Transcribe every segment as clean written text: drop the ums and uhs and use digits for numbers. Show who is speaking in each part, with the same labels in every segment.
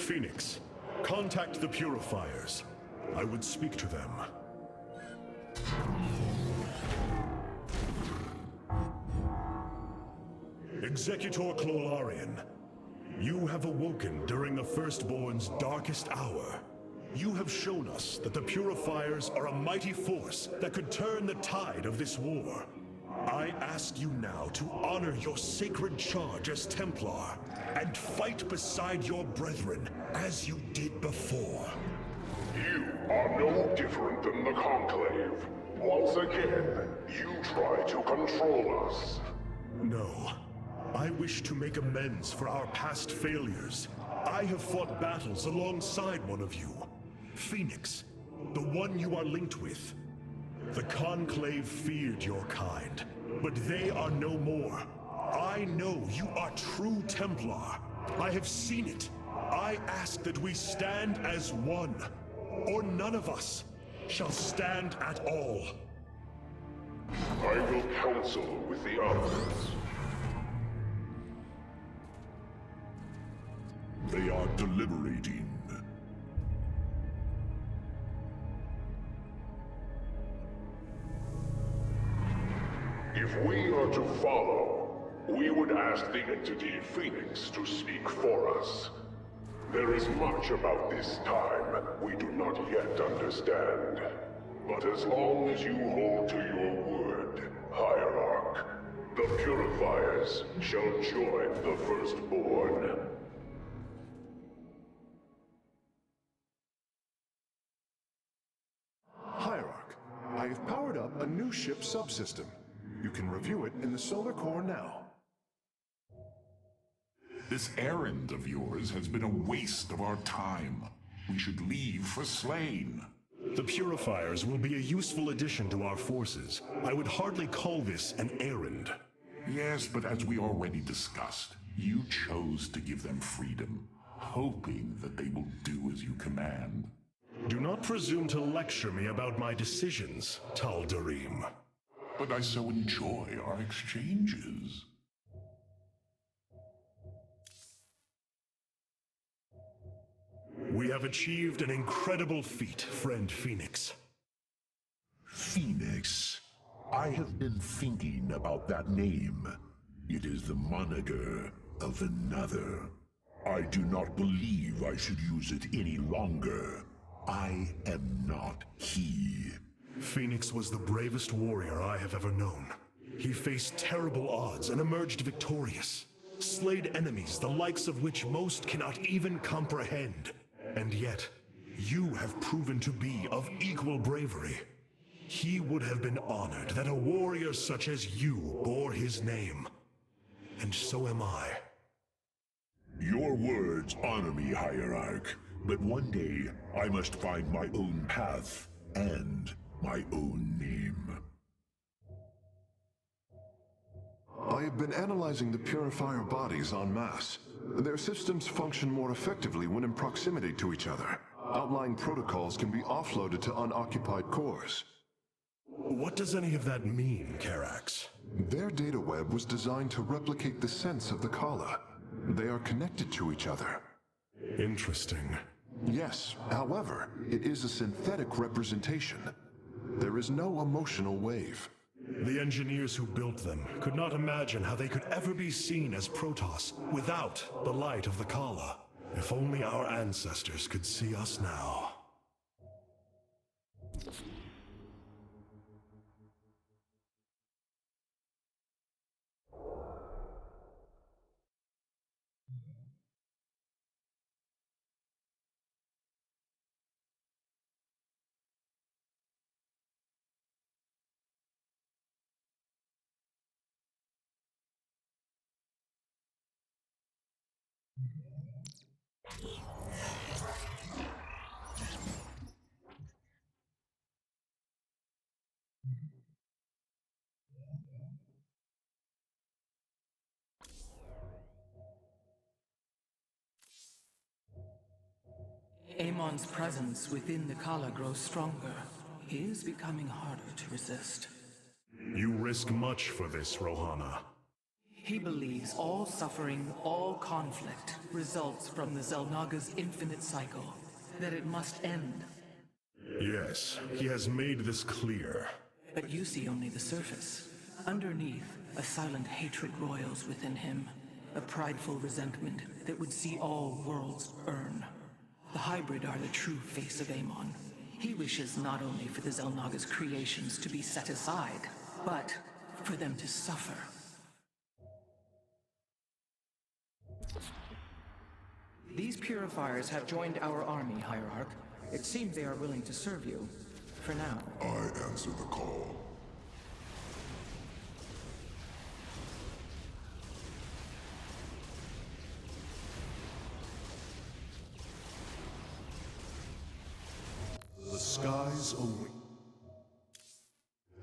Speaker 1: Phoenix, contact the Purifiers. I would speak to them. Executor Clolarian, you have awoken during the Firstborn's darkest hour. You have shown us that the Purifiers are a mighty force that could turn the tide of this war. I ask you now to honor your sacred charge as Templar and fight beside your brethren as you did before.
Speaker 2: You are no different than the Conclave. Once again, you try to control us.
Speaker 1: No. I wish to make amends for our past failures. I have fought battles alongside one of you. Phoenix, the one you are linked with. The Conclave feared your kind, but they are no more. I know you are true Templar. I have seen it. I ask that we stand as one, or none of us shall stand at all.
Speaker 2: I will counsel with the others.
Speaker 3: They are deliberating.
Speaker 2: If we are to follow, we would ask the entity Phoenix to speak for us. There is much about this time we do not yet understand. But as long as you hold to your word, Hierarch, the Purifiers shall join the Firstborn.
Speaker 4: Hierarch, I have powered up a new ship subsystem. You can review it in the solar core now.
Speaker 3: This errand of yours has been a waste of our time. We should leave for Slain.
Speaker 1: The Purifiers will be a useful addition to our forces. I would hardly call this an errand.
Speaker 3: Yes, but as we already discussed, you chose to give them freedom, hoping that they will do as you command.
Speaker 1: Do not presume to lecture me about my decisions, Tal Darim.
Speaker 3: But I so enjoy our exchanges.
Speaker 1: We have achieved an incredible feat, friend Phoenix.
Speaker 3: Phoenix. I have been thinking about that name. It is the moniker of another. I do not believe I should use it any longer. I am not he.
Speaker 1: Phoenix was the bravest warrior I have ever known. He faced terrible odds and emerged victorious. Slayed enemies the likes of which most cannot even comprehend. And yet, you have proven to be of equal bravery. He would have been honored that a warrior such as you bore his name. And so am I.
Speaker 3: Your words honor me, Hierarch. But one day, I must find my own path and my own name.
Speaker 4: I have been analyzing the Purifier bodies en masse. Their systems function more effectively when in proximity to each other. Outlying protocols can be offloaded to unoccupied cores.
Speaker 1: What does any of that mean, Karax?
Speaker 4: Their data web was designed to replicate the sense of the Kala. They are connected to each other.
Speaker 1: Interesting.
Speaker 4: Yes, however, it is a synthetic representation. There is no emotional wave.
Speaker 1: The engineers who built them could not imagine how they could ever be seen as Protoss without the light of the Kala. If only our ancestors could see us now.
Speaker 5: Amon's presence within the Kala grows stronger. He is becoming harder to resist.
Speaker 1: You risk much for this, Rohana.
Speaker 5: He believes all suffering, all conflict, results from the Xel'Naga's infinite cycle, that it must end.
Speaker 1: Yes, he has made this clear.
Speaker 5: But you see only the surface. Underneath, a silent hatred roils within him, a prideful resentment that would see all worlds burn. The hybrid are the true face of Amon. He wishes not only for the Xel'Naga's creations to be set aside, but for them to suffer. These purifiers have joined our army, Hierarch. It seems they are willing to serve you. For now.
Speaker 3: I answer the call.
Speaker 1: The skies await.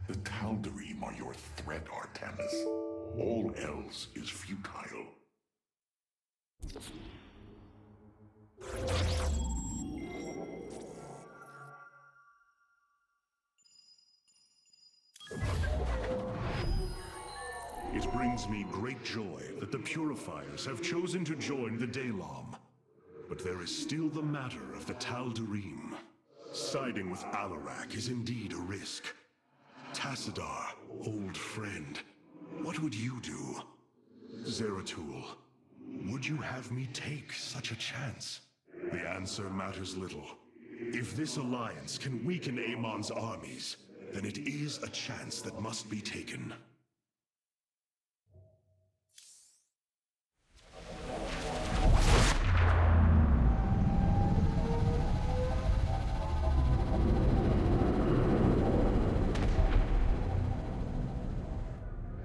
Speaker 3: The Tal'Darim are your threat, Artemis. All else is futile.
Speaker 1: It brings me great joy that the Purifiers have chosen to join the Daylom. But there is still the matter of the Tal'Darim. Siding with Alarak is indeed a risk. Tassadar, old friend, what would you do? Zeratul, would you have me take such a chance? The answer matters little. If this alliance can weaken Amon's armies, then it is a chance that must be taken.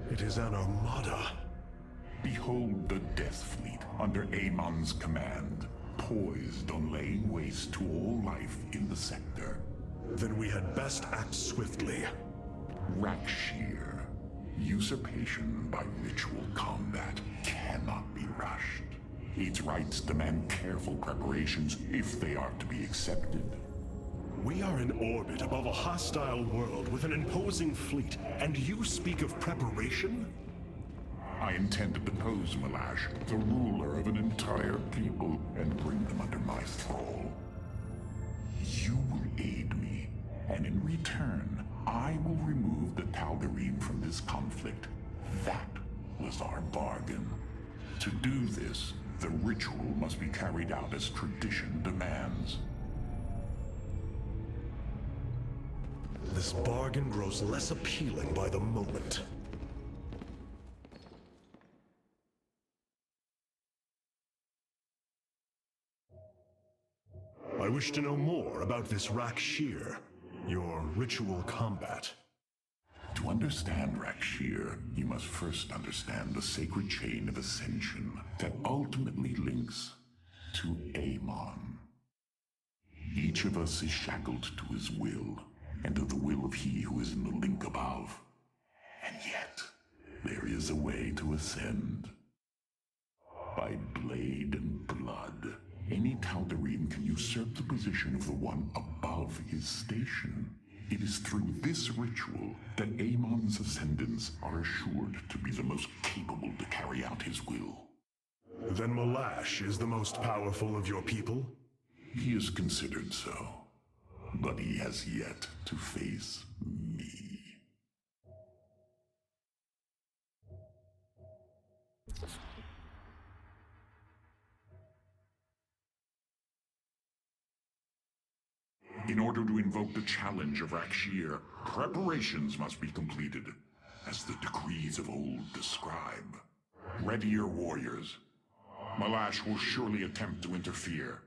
Speaker 1: It is an armada.
Speaker 3: Behold the Death Fleet under Amon's command, poised on laying waste to all life in the sector.
Speaker 1: Then we had best act swiftly.
Speaker 3: Rak'Shir. Usurpation by ritual combat cannot be rushed. Its rites demand careful preparations if they are to be accepted.
Speaker 1: We are in orbit above a hostile world with an imposing fleet, and you speak of preparation?
Speaker 3: I intend to depose Malash, the ruler of an entire people, and bring them under my thrall. You will aid me, and in return, I will remove the Tal'Darim from this conflict. That was our bargain. To do this, the ritual must be carried out as tradition demands.
Speaker 1: This bargain grows less appealing by the moment. I wish to know more about this Rak'Shir, your ritual combat.
Speaker 3: To understand Rak'Shir, you must first understand the sacred chain of ascension that ultimately links to Amon. Each of us is shackled to his will, and to the will of he who is in the link above. And yet, there is a way to ascend. By blade and blood, any Tal'Darim can usurp the position of the one above his station. It is through this ritual that Amon's ascendants are assured to be the most capable to carry out his will.
Speaker 1: Then Malash is the most powerful of your people?
Speaker 3: He is considered so, but he has yet to face me. In order to invoke the challenge of Rak'Shir, preparations must be completed, as the decrees of old describe. Ready your warriors. Malash will surely attempt to interfere.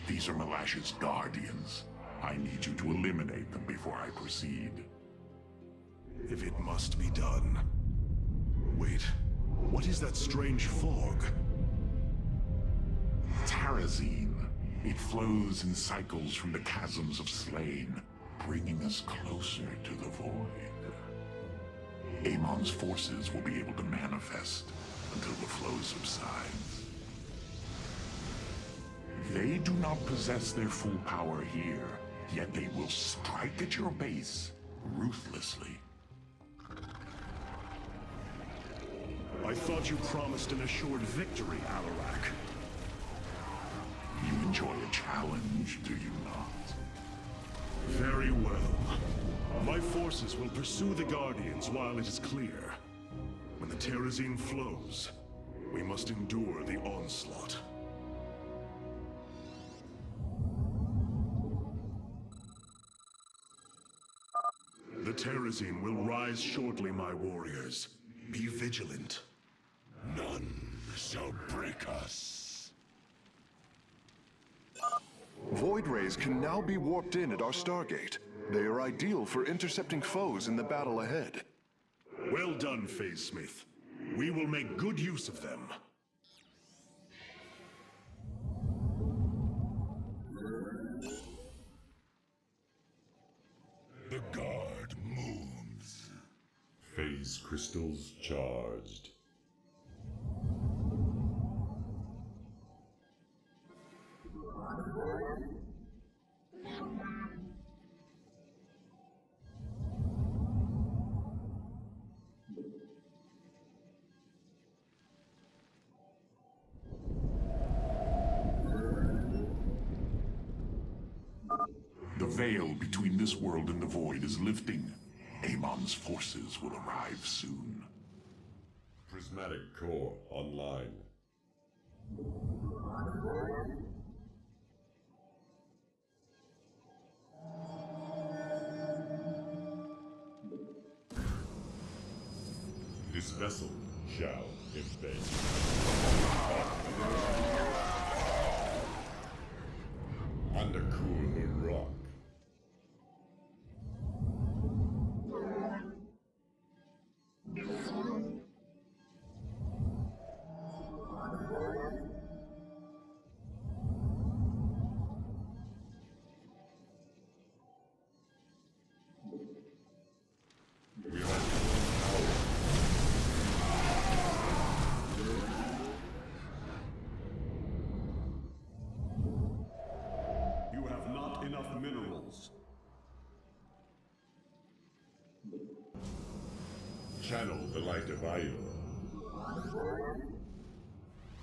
Speaker 3: These are Malash's guardians. I need you to eliminate them before I proceed.
Speaker 1: If it must be done. Wait, what is that strange fog?
Speaker 3: Terrazine. It flows in cycles from the chasms of slain, bringing us closer to the void. Amon's forces will be able to manifest until the flow subsides. They do not possess their full power here, yet they will strike at your base ruthlessly.
Speaker 1: I thought you promised an assured victory, Alarak.
Speaker 3: You enjoy a challenge, do you not?
Speaker 1: Very well. My forces will pursue the Guardians while it is clear. When the Terrazine flows, we must endure the onslaught. The Terrazine will rise shortly, my warriors. Be vigilant. None shall break us.
Speaker 4: Void rays can now be warped in at our Stargate. They are ideal for intercepting foes in the battle ahead.
Speaker 1: Well done, Phase Smith. We will make good use of them.
Speaker 3: The guard moves.
Speaker 6: Phase crystals charged.
Speaker 3: The veil between this world and the void is lifting. Amon's forces will arrive soon.
Speaker 6: Prismatic core online. This vessel shall invade. Undercool her rock. We are
Speaker 1: You have not enough minerals.
Speaker 6: channel the light of Io.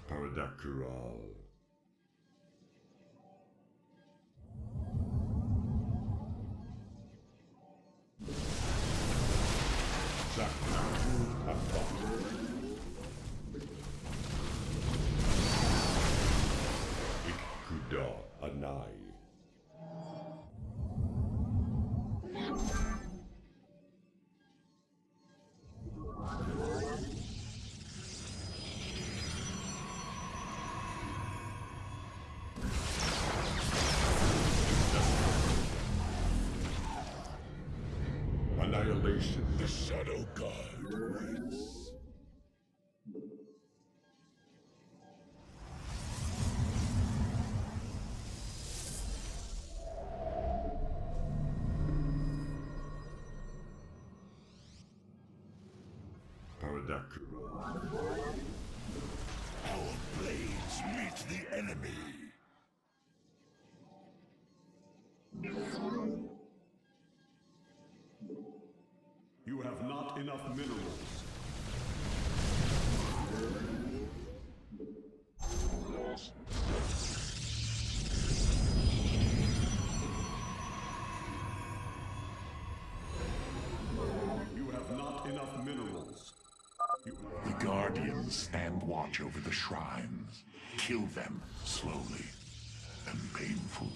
Speaker 6: Paradakural. Ikuda Anai. Annihilation.
Speaker 3: The Shadow Guard waits.
Speaker 6: Paradakural.
Speaker 3: Our blades meet the enemy.
Speaker 1: You have not enough minerals. You have not enough minerals.
Speaker 3: The Guardians stand watch over the shrines. Kill them slowly and painfully.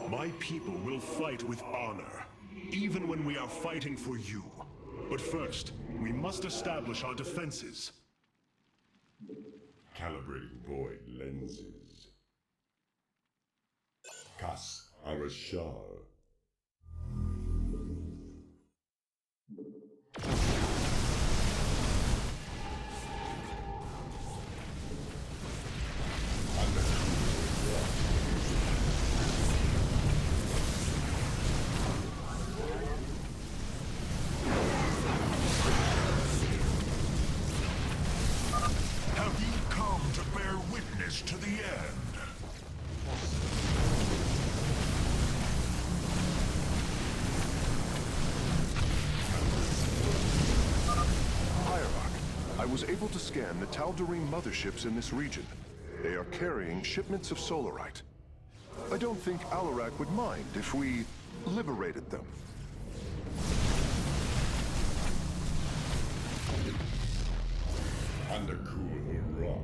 Speaker 1: My people will fight with honor, even when we are fighting for you. But first, we must establish our defenses.
Speaker 6: Calibrating void lenses. Kas Arashar.
Speaker 3: push to the end.
Speaker 4: Hierarch, I was able to scan the Tal'Darim motherships in this region. They are carrying shipments of Solarite. I don't think Alarak would mind if we liberated them.
Speaker 6: Undercool the rock.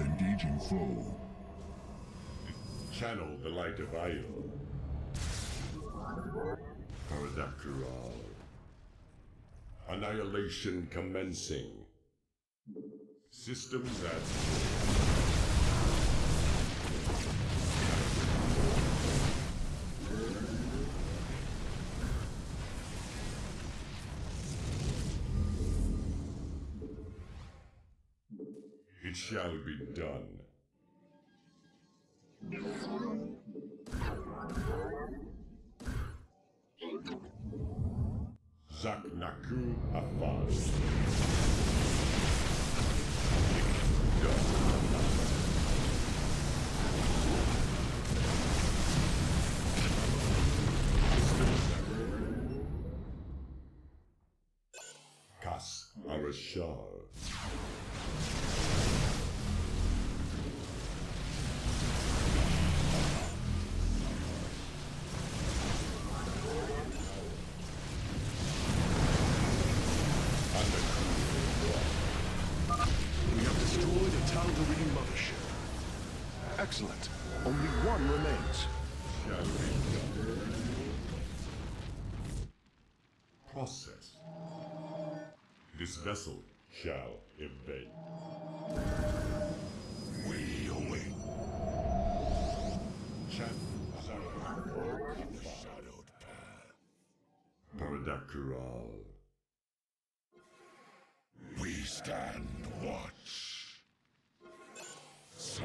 Speaker 3: Engaging foe.
Speaker 6: Channel the light of Io. Paradakral. Annihilation commencing. Systems at... It shall be done. Zaknaku Afaz. Kas Arashar.
Speaker 4: Excellent. Only one remains.
Speaker 6: Shall be done. Process. This vessel shall evade.
Speaker 3: We await
Speaker 6: The
Speaker 3: shadowed path.
Speaker 6: Paradakral.
Speaker 3: We stand watch. So,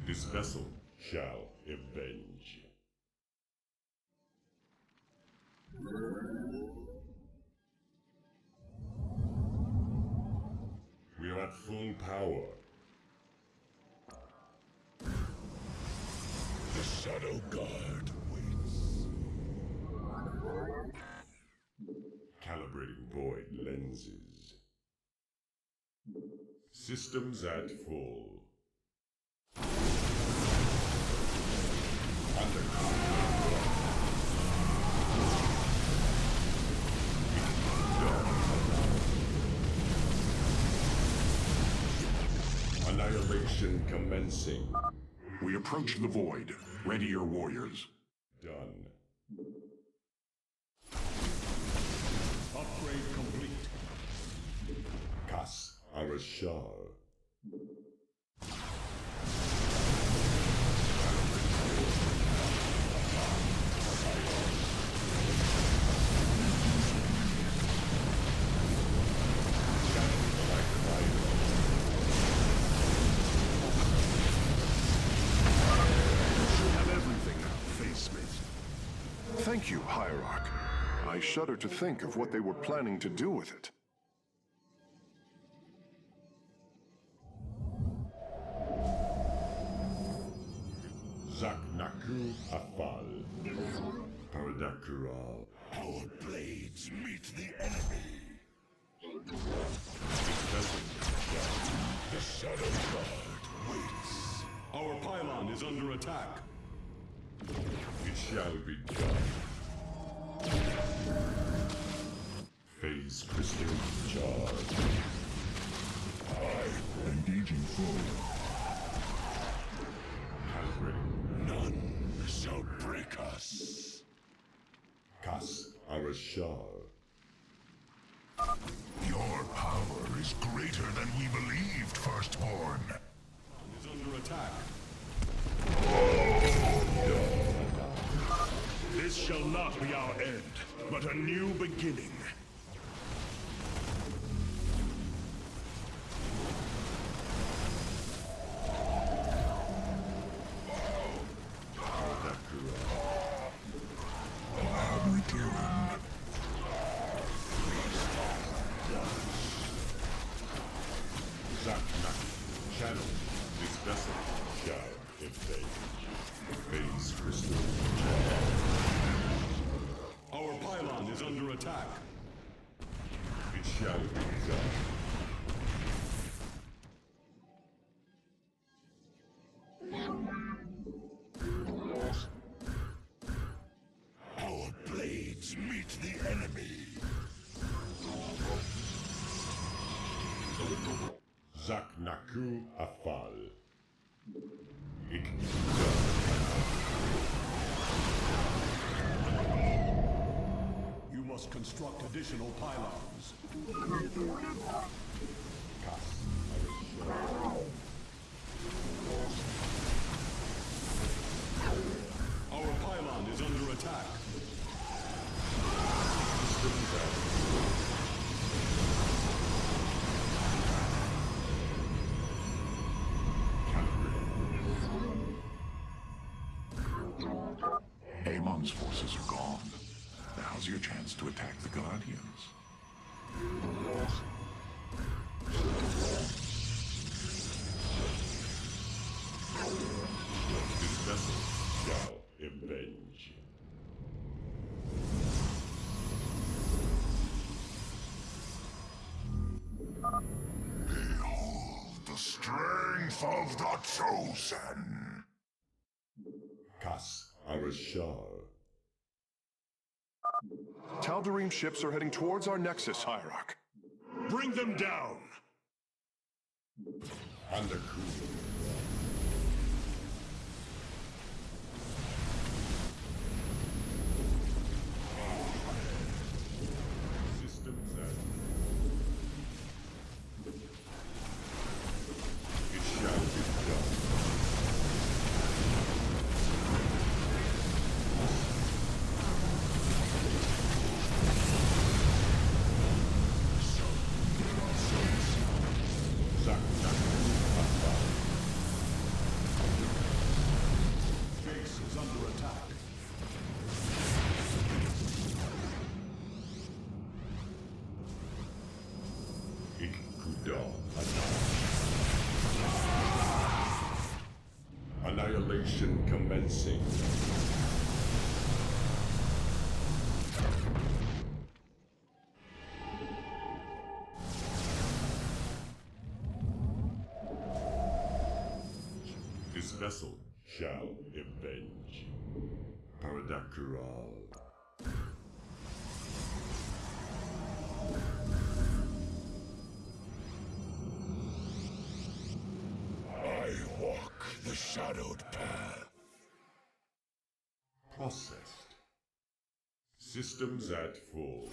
Speaker 6: This vessel shall avenge. We are at full power.
Speaker 3: the Shadow Guard waits.
Speaker 6: Calibrating void lenses. Systems at full. Annihilation commencing.
Speaker 3: We approach the void. Ready your warriors.
Speaker 6: Done.
Speaker 1: Upgrade complete.
Speaker 6: Kas Arashar.
Speaker 4: Thank you, Hierarch. I shudder to think of what they were planning to do with it.
Speaker 6: Zaknaku Afal. Paradakral.
Speaker 3: Our blades meet the enemy. The Shadow Guard waits.
Speaker 1: Our pylon is under attack.
Speaker 6: It shall be done. Phase crystal charge.
Speaker 3: Engaging foe.
Speaker 6: Calibrating.
Speaker 3: None shall break us.
Speaker 6: Kas Arashar.
Speaker 3: Your power is greater than we believed, Firstborn.
Speaker 1: Is under attack. This shall not be our end, but a new beginning.
Speaker 6: crystal
Speaker 7: Our pylon is under attack.
Speaker 6: it shall be done.
Speaker 3: Our blades meet the enemy.
Speaker 6: Zaknaku Afal. Ik
Speaker 7: You must construct additional pylons.
Speaker 6: Kas
Speaker 7: Our pylon is under attack.
Speaker 3: Amon's forces are gone. Now's your chance to attack the Guardians.
Speaker 6: This vessel shall avenge.
Speaker 3: Behold the strength of the Chosen!
Speaker 6: Kas Arashar.
Speaker 4: Tal'Darim ships are heading towards our nexus, Hierarch.
Speaker 1: Bring them down!
Speaker 6: Andaku. Systems at. It shall be done.
Speaker 7: Base is under attack.
Speaker 6: Ikuda Annihilation commencing. This vessel shall avenge. Paradakural.
Speaker 3: I walk the shadowed path.
Speaker 6: Processed. Systems at full.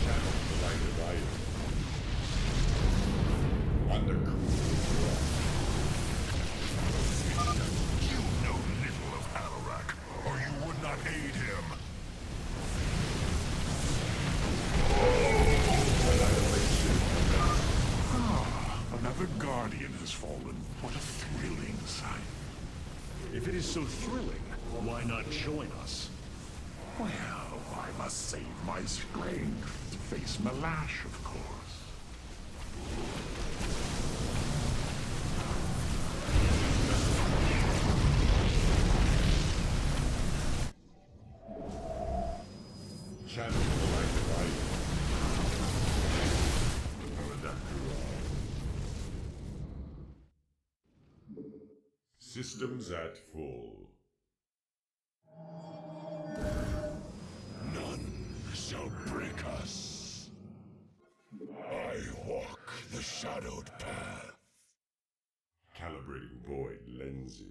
Speaker 6: Channel the light of iron. Undercool.
Speaker 3: You know little of Alarak, or you would not aid him. Another Guardian has fallen. What a thrilling sight.
Speaker 1: If it is so thrilling, why not join us?
Speaker 3: Well, I must save my strength to face Malash, of course.
Speaker 6: Channel the light of iron. Paradakural. Systems at full.
Speaker 3: None shall break us. I walk the shadowed path.
Speaker 6: Calibrating void lenses.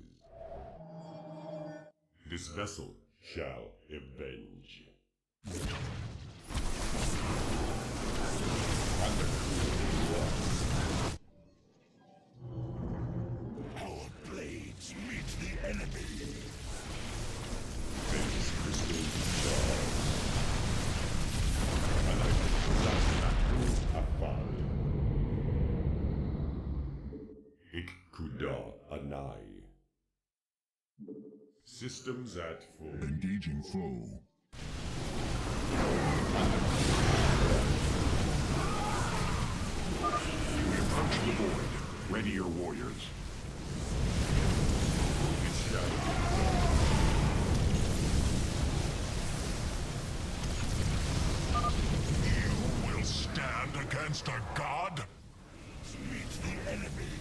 Speaker 6: This vessel shall avenge.
Speaker 3: Our blades meet the enemy.
Speaker 6: Base crystal charge. Zaknaku Afal. Ikuda Anai. Systems at full.
Speaker 3: Engaging foe. your warriors.
Speaker 6: It shall be
Speaker 3: You will stand against a god? Meet the enemy.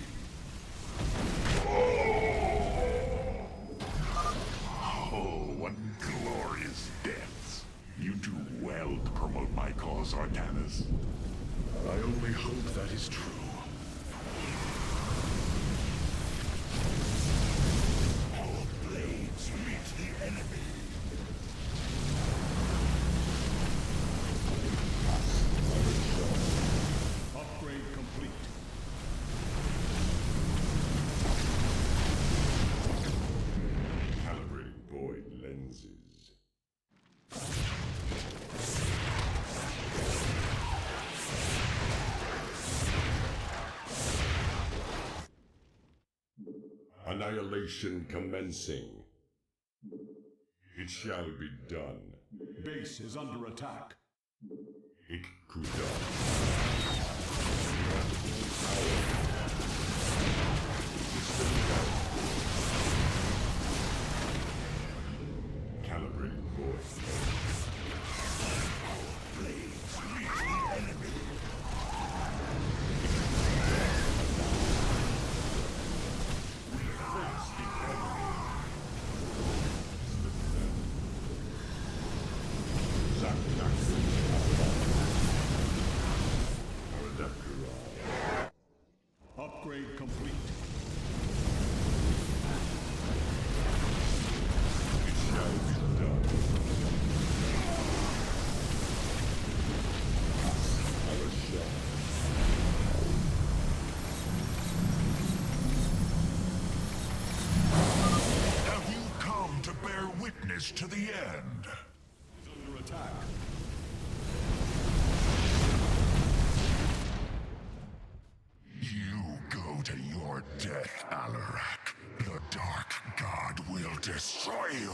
Speaker 3: Oh, what glorious deaths. You do well to promote my cause, Artanis.
Speaker 1: I only hope that is true.
Speaker 3: Our blades meet the enemy.
Speaker 7: Upgrade complete.
Speaker 6: calibrating void lenses. Annihilation commencing. It shall be done.
Speaker 7: Base is under attack.
Speaker 6: Ikuda. Calibrating voice.
Speaker 7: Upgrade complete.
Speaker 6: It shall be done. Our shot.
Speaker 3: Have you come to bear witness to the end?
Speaker 7: Is under attack.
Speaker 3: You go to your death, Alarak. The Dark God will destroy you.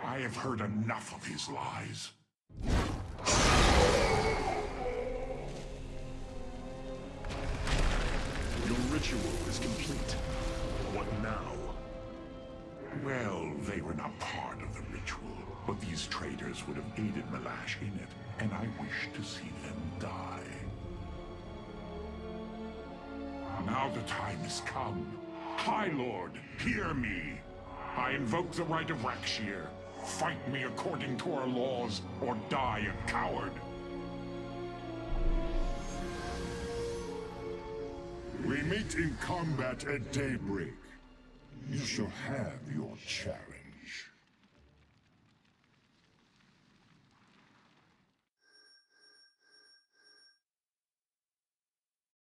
Speaker 3: I have heard enough of his lies.
Speaker 1: Your ritual is complete. What now?
Speaker 3: Well, they were not part of the ritual, but these traitors would have aided Malash in it, and I wish to see them die. Now the time has come. High Lord, hear me. I invoke the right of Rakshir. Fight me according to our laws, or die a coward. We meet in combat at daybreak. You shall have your challenge.